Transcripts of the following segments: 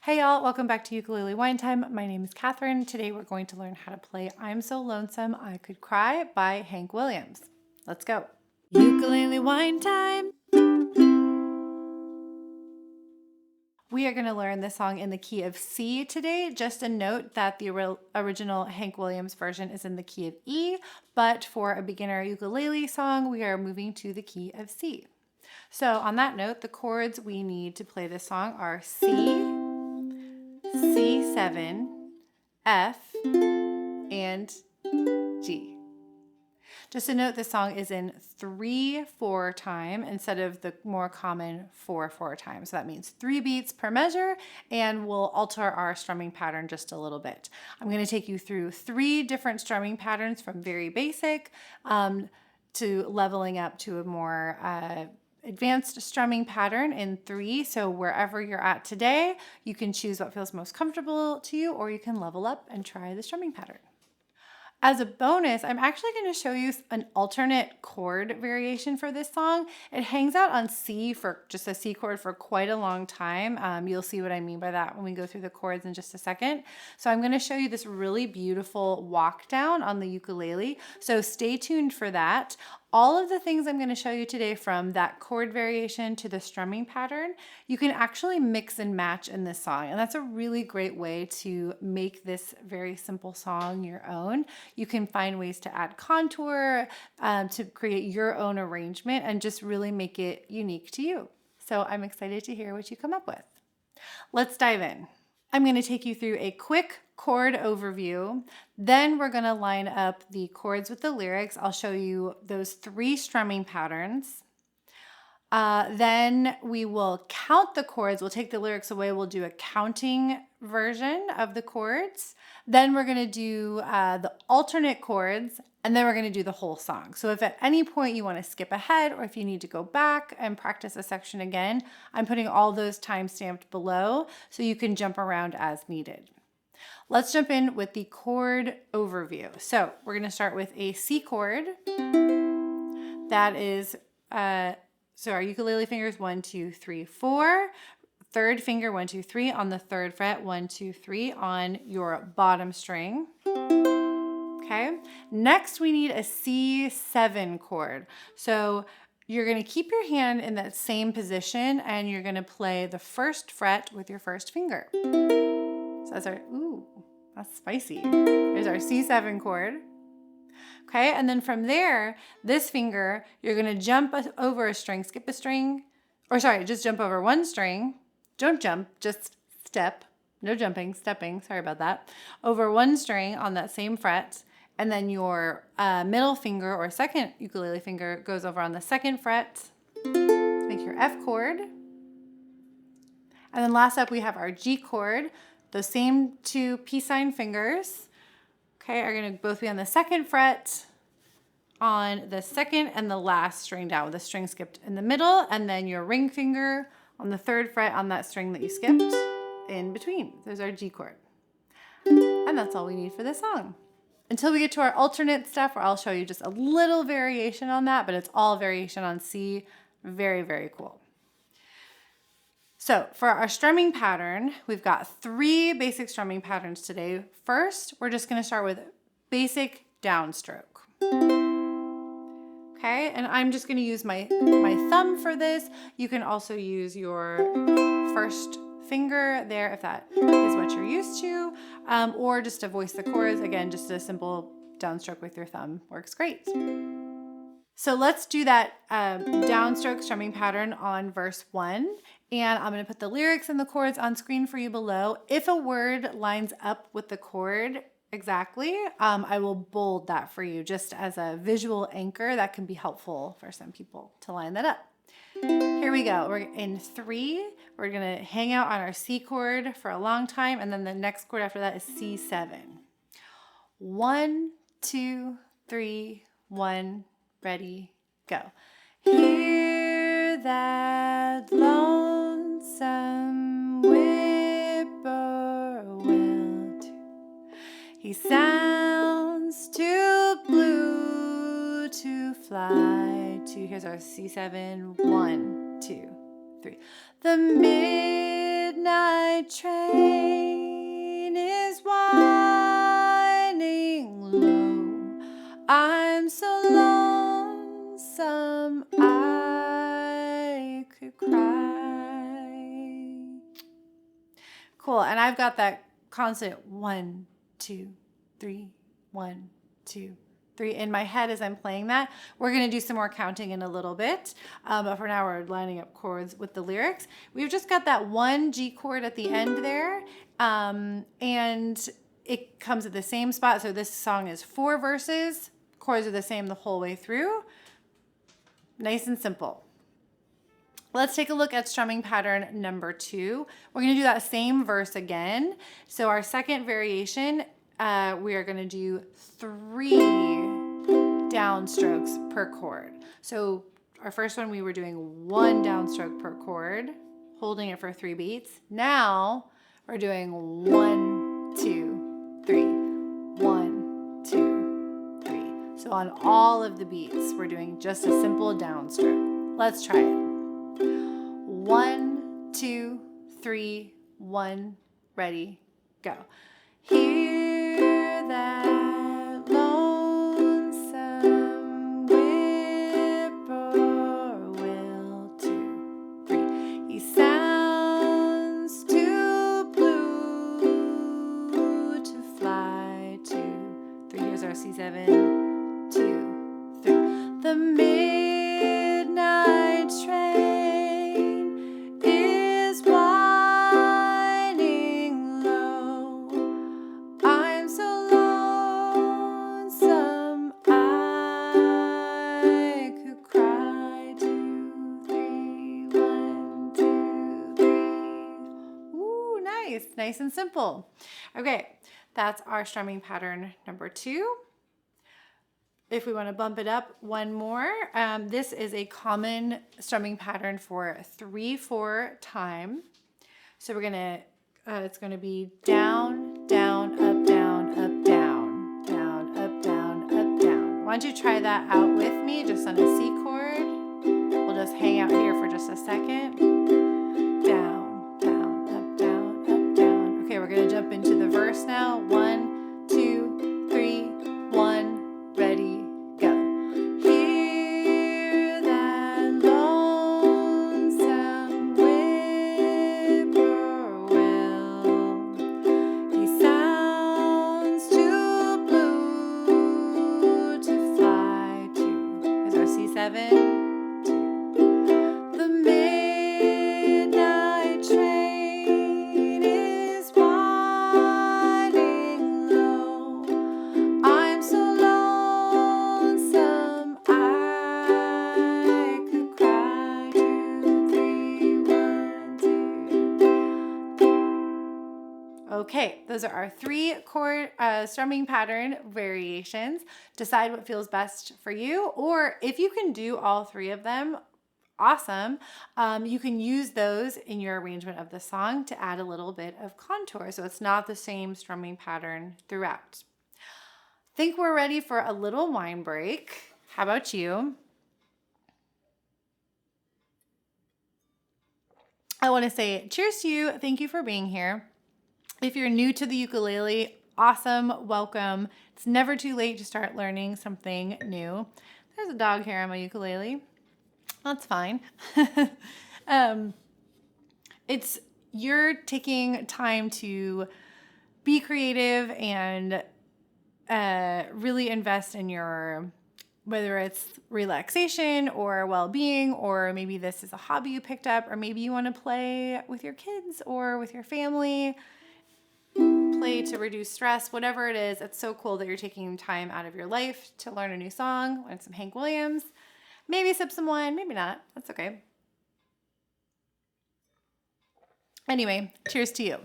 Hey y'all, welcome back to Ukulele Wine Time. My name is Kathryn. Today we're going to learn how to play I'm So Lonesome I Could Cry by Hank Williams. Let's go. Ukulele Wine Time. We are going to learn this song in the key of C today. Just a note that the original Hank Williams version is in the key of E, but for a beginner ukulele song, we are moving to the key of C. So on that note, the chords we need to play this song are C, C7, F, and G. Just to note, this song is in 3/4 time instead of the more common 4/4 time. So that means 3 beats per measure, and we'll alter our strumming pattern just a little bit. I'm going to take you through 3 different strumming patterns from very basic to leveling up to a more advanced strumming pattern in 3. So wherever you're at today, you can choose what feels most comfortable to you, or you can level up and try the strumming pattern. As a bonus, I'm actually going to show you an alternate chord variation for this song. It hangs out on C for just a C chord for quite a long time. You'll see what I mean by that when we go through the chords in just a second. So I'm going to show you this really beautiful walk down on the ukulele. So stay tuned for that. All of the things I'm going to show you today, from that chord variation to the strumming pattern, you can actually mix and match in this song. And that's a really great way to make this very simple song your own. You can find ways to add contour, to create your own arrangement and just really make it unique to you. So I'm excited to hear what you come up with. Let's dive in. I'm going to take you through a quick chord overview. Then we're going to line up the chords with the lyrics. I'll show you those 3 strumming patterns. Then we will count the chords. We'll take the lyrics away. We'll do a counting version of the chords. Then we're going to do the alternate chords, and then we're going to do the whole song. So if at any point you want to skip ahead, or if you need to go back and practice a section again, I'm putting all those time stamped below so you can jump around as needed. Let's jump in with the chord overview. So we're going to start with a C chord. That is, so our ukulele fingers 1, 2, 3, 4. Third finger 1, 2, 3 on the 3rd fret, 1, 2, 3 on your bottom string. Okay. Next, we need a C7 chord. So you're going to keep your hand in that same position, and you're going to play the 1st fret with your 1st finger. So that's our, ooh, that's spicy. Here's our C7 chord. Okay, and then from there, this finger, you're going to jump over a string, skip a string, or sorry, just jump over one string. Don't jump, just step. No jumping, stepping, sorry about that. Over one string on that same fret, and then your middle finger or 2nd ukulele finger goes over on the 2nd fret, make your F chord. And then last up, we have our G chord. Those same 2 peace sign fingers, okay, are going to both be on the 2nd fret, on the 2nd and the last string down, with a string skipped in the middle, and then your ring finger on the 3rd fret on that string that you skipped in between. There's our G chord. And that's all we need for this song. Until we get to our alternate stuff, where I'll show you just a little variation on that, but it's all variation on C. Very, very cool. So for our strumming pattern, we've got 3 basic strumming patterns today. First, we're just going to start with basic downstroke. Okay, and I'm just going to use my thumb for this. You can also use your 1st finger there if that is what you're used to, or just to voice the chords. Again, just a simple downstroke with your thumb works great. So let's do that downstroke strumming pattern on verse 1. And I'm going to put the lyrics and the chords on screen for you below. If a word lines up with the chord exactly, I will bold that for you just as a visual anchor. That can be helpful for some people to line that up. Here we go. We're in 3. We're going to hang out on our C chord for a long time, and then the next chord after that is C7. 1, 2, 3, 1, ready, go. Hear that lonesome whippoorwill too. He sounds too blue to fly to. Here's our C7. 1, 2, 3. The midnight midnight train is winding low. I'm so lonesome I could cry. Cool, and I've got that constant 1, 2, 3, 1, 2, 3 in my head as I'm playing that. We're going to do some more counting in a little bit, but for now we're lining up chords with the lyrics. We've just got that one G chord at the end there, and it comes at the same spot. So this song is 4 verses. Chords are the same the whole way through. Nice and simple. Let's take a look at strumming pattern number 2. We're going to do that same verse again. So our second variation, we are going to do 3 downstrokes per chord. So our first one, we were doing 1 downstroke per chord, holding it for 3 beats. Now we're doing 1, 2, 3, 1, 2, 3. So on all of the beats, we're doing just a simple downstroke. Let's try it. 1, 2, 3, 1, ready, go. Hear that lonesome whippoorwill, 2, 3. He sounds too blue to fly, 2, 3. Here's our C7, 2, 3. The midnight train is winding low. I'm so lonesome I could cry, 2, 3, 1, 2, 3. Ooh, nice. Nice and simple. Okay, that's our strumming pattern number 2. If we want to bump it up one more, this is a common strumming pattern for 3/4 time. So we're gonna, it's gonna be down, down, up, down, up, down, down, up, down, up, down. Why don't you try that out with me, just on a C chord? We'll just hang out here for just a second. Down, down, up, down, up, down. Okay, we're gonna jump into the verse now. 1, 2, 3, 1. Ready, go. Hear that lonesome whippoorwill. He sounds too blue to fly, 2. Here's our C7, 2. The midnight train is winding low. I'm so lonesome I could cry, 2, 3, 1, 2. Okay, those are our 3 chord strumming pattern variations. Decide what feels best for you, or if you can do all 3 of them, awesome. You can use those in your arrangement of the song to add a little bit of contour, so it's not the same strumming pattern throughout. Think we're ready for a little wine break. How about you? I want to say cheers to you. Thank you for being here. If you're new to the ukulele, awesome, welcome. It's never too late to start learning something new. There's a dog here on my ukulele. That's fine. You're taking time to be creative and really invest in your, whether it's relaxation or well-being, or maybe this is a hobby you picked up, or maybe you want to play with your kids or with your family, play to reduce stress, whatever it is. It's so cool that you're taking time out of your life to learn a new song, learn some Hank Williams, maybe sip some wine, maybe not. That's okay. Anyway, cheers to you.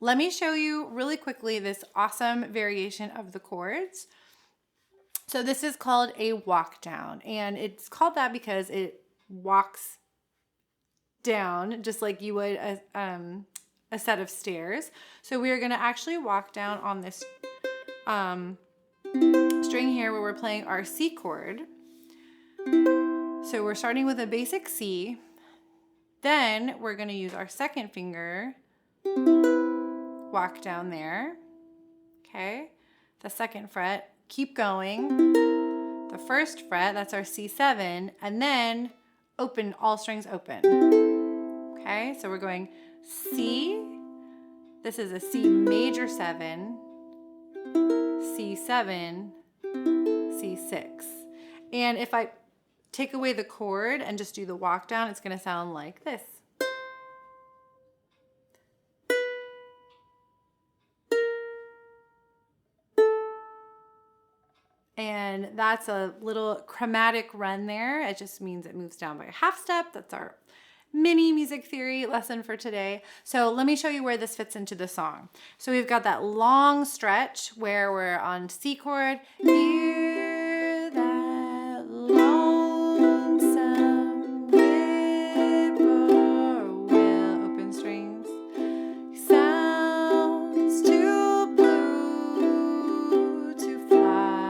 Let me show you really quickly this awesome variation of the chords. So this is called a walk down, and it's called that because it walks down just like you would a set of stairs. So we are going to actually walk down on this string here where we're playing our C chord. So we're starting with a basic C, Then we're going to use our second finger, walk down there, okay? The second fret, keep going. The first fret, that's our C7, and then open, all strings open. Okay, so we're going C, this is a C major 7, C7, C6. And if I take away the chord and just do the walk down, it's going to sound like this. And that's a little chromatic run there. It just means it moves down by a half step. That's our mini music theory lesson for today. So let me show you where this fits into the song. So we've got that long stretch where we're on C chord. Hear that lonesome whippoorwill, open strings. Sounds too blue to fly.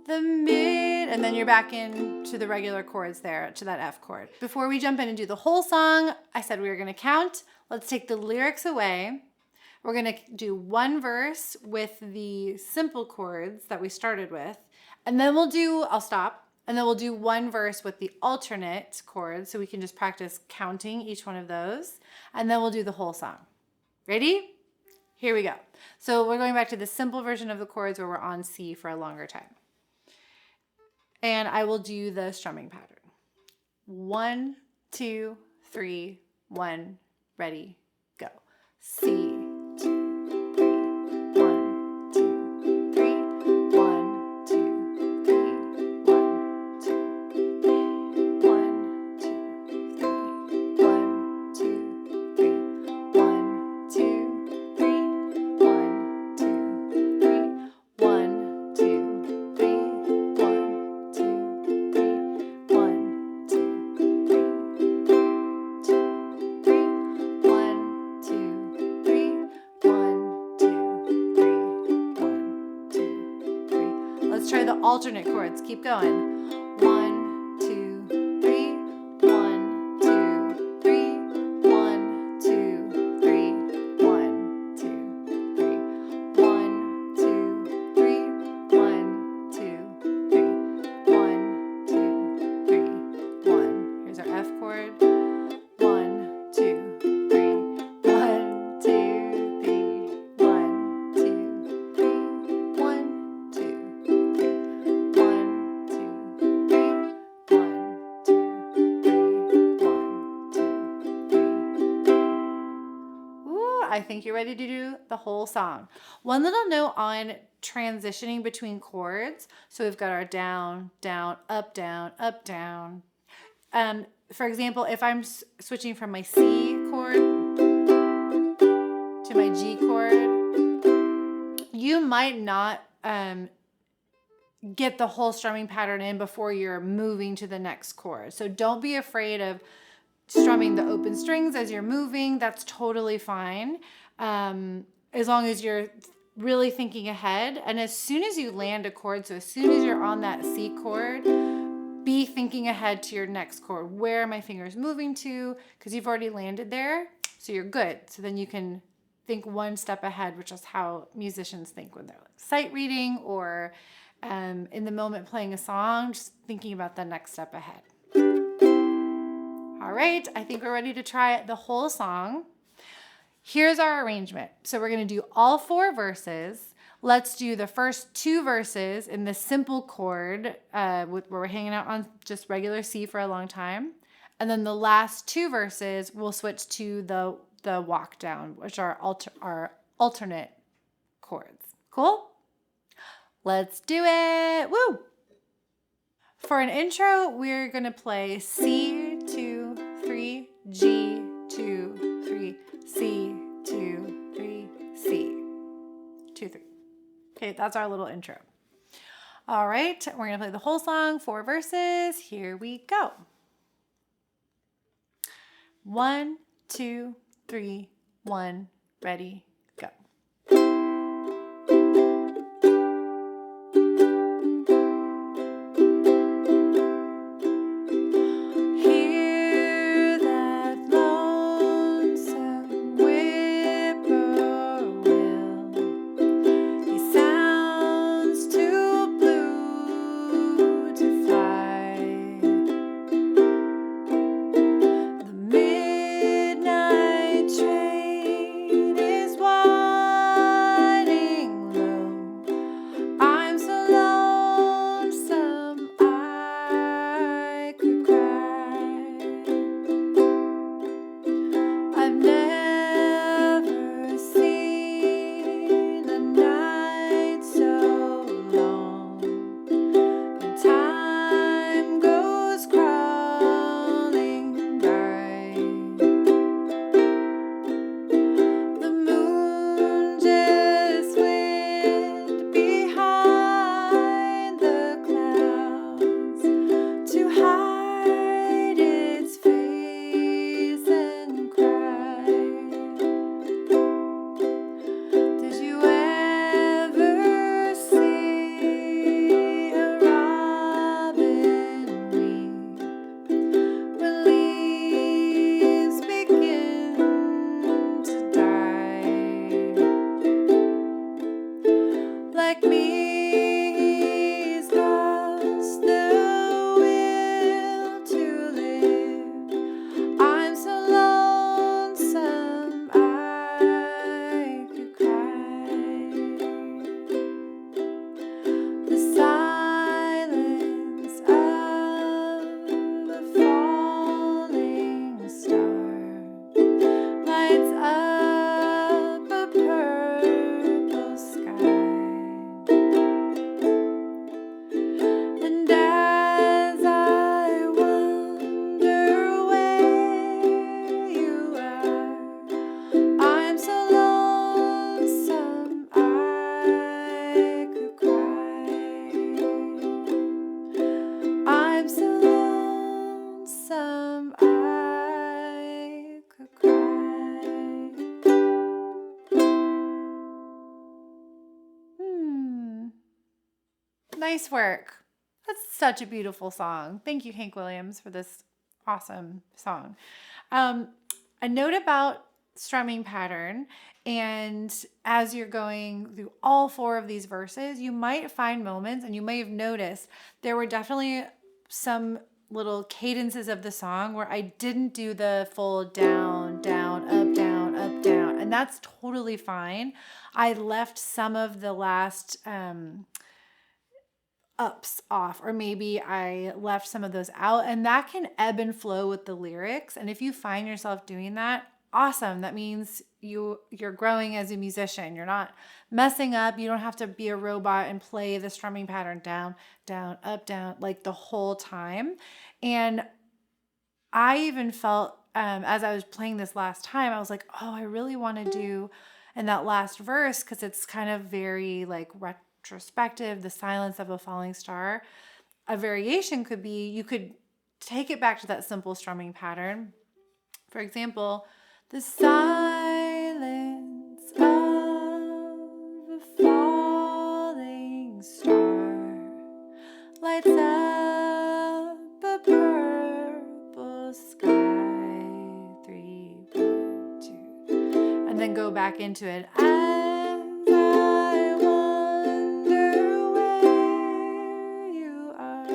The mid, and then you're back into the regular chords there, to that F chord. Before we jump in and do the whole song, I said we were going to count. Let's take the lyrics away. We're going to do one verse with the simple chords that we started with, and then I'll stop, and then we'll do one verse with the alternate chords so we can just practice counting each one of those, and then we'll do the whole song. Ready? Here we go. So we're going back to the simple version of the chords where we're on C for a longer time. And I will do the strumming pattern. 1, 2, 3, 1, ready, go. C, 2, 3, 1, 2, 3, 1, 2, 3, 1, 2, 1, 2, 3, 1, 2, 3, 1, 2, 3, 1, 2, 3, 1, 2, 3, alternate chords. Keep going. 1, 2, 3, 1, 2, 3, 1, 2, 3, 1, 2, 3, 1, 2, 3, 1, 2, 3, 1, 2, 3, 1. Here's our F chord. 1, 2, 3, 1, 2, 3, 1, 2, 3, 1, 2, 3. I think you're ready to do the whole song. One little note on transitioning between chords. So we've got our down, down, up, down, up, down. For example, if I'm switching from my C chord to my G chord, you might not get the whole strumming pattern in before you're moving to the next chord. So don't be afraid of strumming the open strings as you're moving. That's totally fine, as long as you're really thinking ahead. And as soon as you land a chord, so as soon as you're on that C chord, be thinking ahead to your next chord. Where are my fingers moving to? Because you've already landed there, so you're good. So then you can think one step ahead, which is how musicians think when they're like sight reading or in the moment playing a song, just thinking about the next step ahead. All right, I think we're ready to try the whole song. Here's our arrangement. So we're going to do all 4 verses. Let's do the first 2 verses in the simple chord where we're hanging out on just regular C for a long time. And then the last 2 verses, we'll switch to the walk down, which are our alternate chords. Cool? Let's do it. Woo! For an intro, we're going to play C, 2, 3, G, 2, 3, C, 2, 3, C, 2, 3. Okay, that's our little intro. All right, we're going to play the whole song, 4 verses. Here we go. 1, 2, 3, 1, ready, go. Nice work. That's such a beautiful song. Thank you, Hank Williams, for this awesome song. A note about strumming pattern, and as you're going through all 4 of these verses, you might find moments, and you may have noticed there were definitely some little cadences of the song where I didn't do the full down, down, up, down, up, down, and that's totally fine. I left some of the last ups off, or maybe I left some of those out, and that can ebb and flow with the lyrics. And if you find yourself doing that, awesome. That means you're growing as a musician. You're not messing up. You don't have to be a robot and play the strumming pattern down, down, up, down, like the whole time. And I even felt as I was playing this last time, I was like, oh, I really want to do in that last verse, because it's kind of very like retrospective, the silence of a falling star. A variation could be, you could take it back to that simple strumming pattern. For example, the silence of a falling star lights up a purple sky. 3, 1, 2, and then go back into it. As I wonder where you are.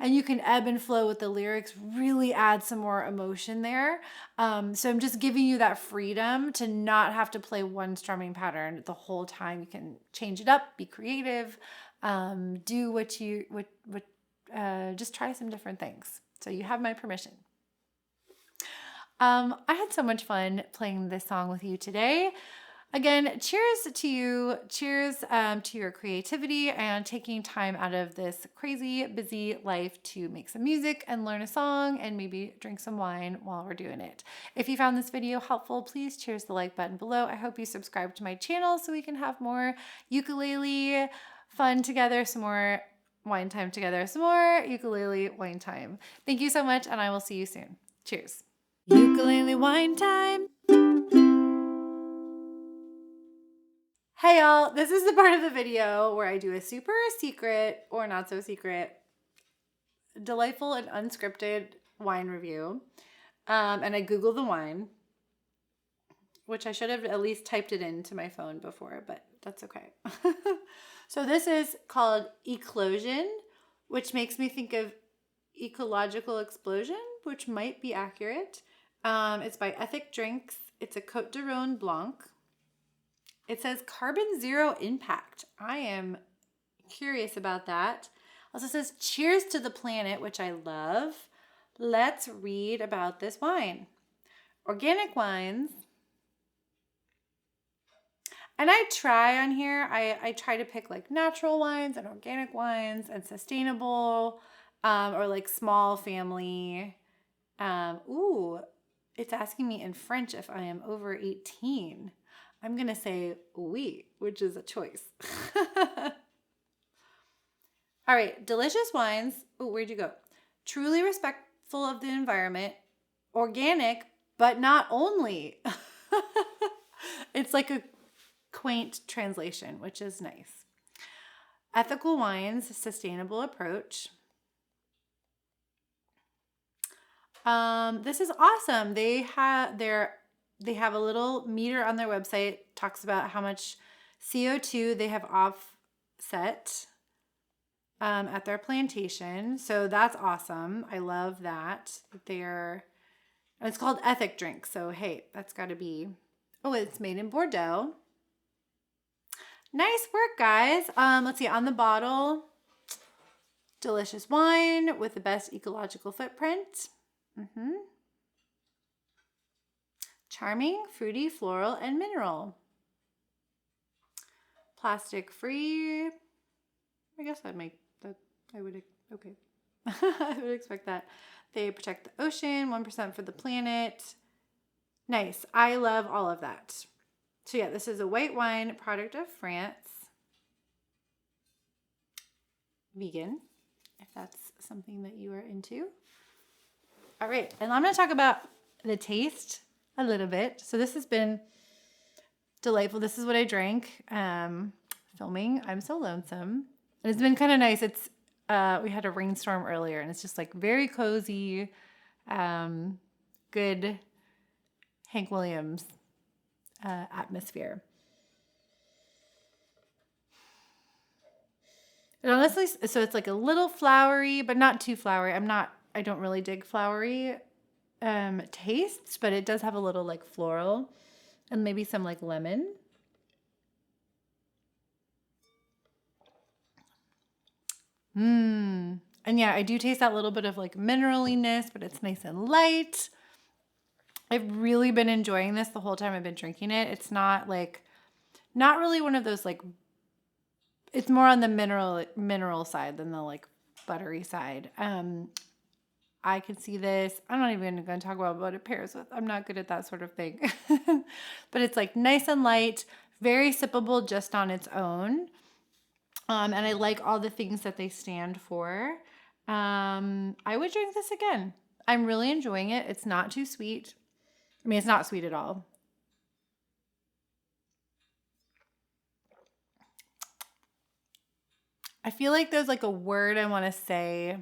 And you can ebb and flow with the lyrics, really add some more emotion there. So I'm just giving you that freedom to not have to play one strumming pattern the whole time. You can change it up, be creative, do just try some different things. So you have my permission. I had so much fun playing this song with you today. Again, cheers to you. Cheers to your creativity and taking time out of this crazy, busy life to make some music and learn a song and maybe drink some wine while we're doing it. If you found this video helpful, please cheers the like button below. I hope you subscribe to my channel so we can have more ukulele fun together, some more wine time together, some more ukulele wine time. Thank you so much, and I will see you soon. Cheers. Ukulele wine time. Hey y'all, this is the part of the video where I do a super secret or not so secret, delightful and unscripted wine review. And I Google the wine, which I should have at least typed it into my phone before, but that's okay. So this is called Eclosion, which makes me think of ecological explosion, which might be accurate. It's by Ethic Drinks. It's a Côte de Rhône Blanc. It says carbon zero impact. I am curious about that. Also says cheers to the planet, which I love. Let's read about this wine. Organic wines. And I try on here, I try to pick like natural wines and organic wines and sustainable or like small family. Ooh, it's asking me in French if I am over 18. I'm going to say oui, which is a choice. All right, delicious wines. Oh, where'd you go? Truly respectful of the environment. Organic, but not only. It's like a quaint translation, which is nice. Ethical wines, sustainable approach. This is awesome. They have a little meter on their website, talks about how much CO2 they have offset at their plantation. So that's awesome. I love that. It's called Ethic Drink. So hey, that's got to be, oh, it's made in Bordeaux. Nice work, guys. Let's see, on the bottle, delicious wine with the best ecological footprint. Charming, fruity, floral, and mineral. Plastic free. I guess I would, okay. I would expect that. They protect the ocean, 1% for the planet. Nice. I love all of that. So yeah, this is a white wine, product of France. Vegan, if that's something that you are into. All right, and I'm going to talk about the taste a little bit. So this has been delightful. This is what I drank filming I'm So Lonesome. And it's been kind of nice. It's we had a rainstorm earlier, and it's just like very cozy, good Hank Williams atmosphere. And honestly, so it's like a little flowery, but not too flowery. I don't really dig flowery tastes, but it does have a little like floral and maybe some like lemon. And yeah, I do taste that little bit of like mineraliness, but it's nice and light. I've really been enjoying this the whole time I've been drinking it. It's not really one of those like, it's more on the mineral side than the like buttery side. I can see this. I'm not even going to talk about what it pairs with. I'm not good at that sort of thing. But it's like nice and light, very sippable just on its own. And I like all the things that they stand for. I would drink this again. I'm really enjoying it. It's not too sweet. I mean, it's not sweet at all. I feel like there's like a word I want to say.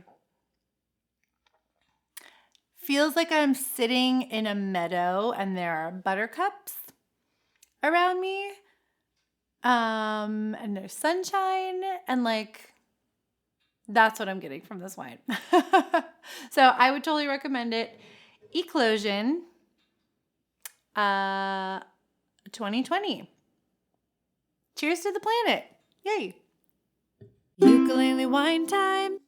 Feels like I'm sitting in a meadow and there are buttercups around me. And there's sunshine, and like that's what I'm getting from this wine. So I would totally recommend it. Eclosion 2020. Cheers to the planet. Yay. Ukulele Wine Time.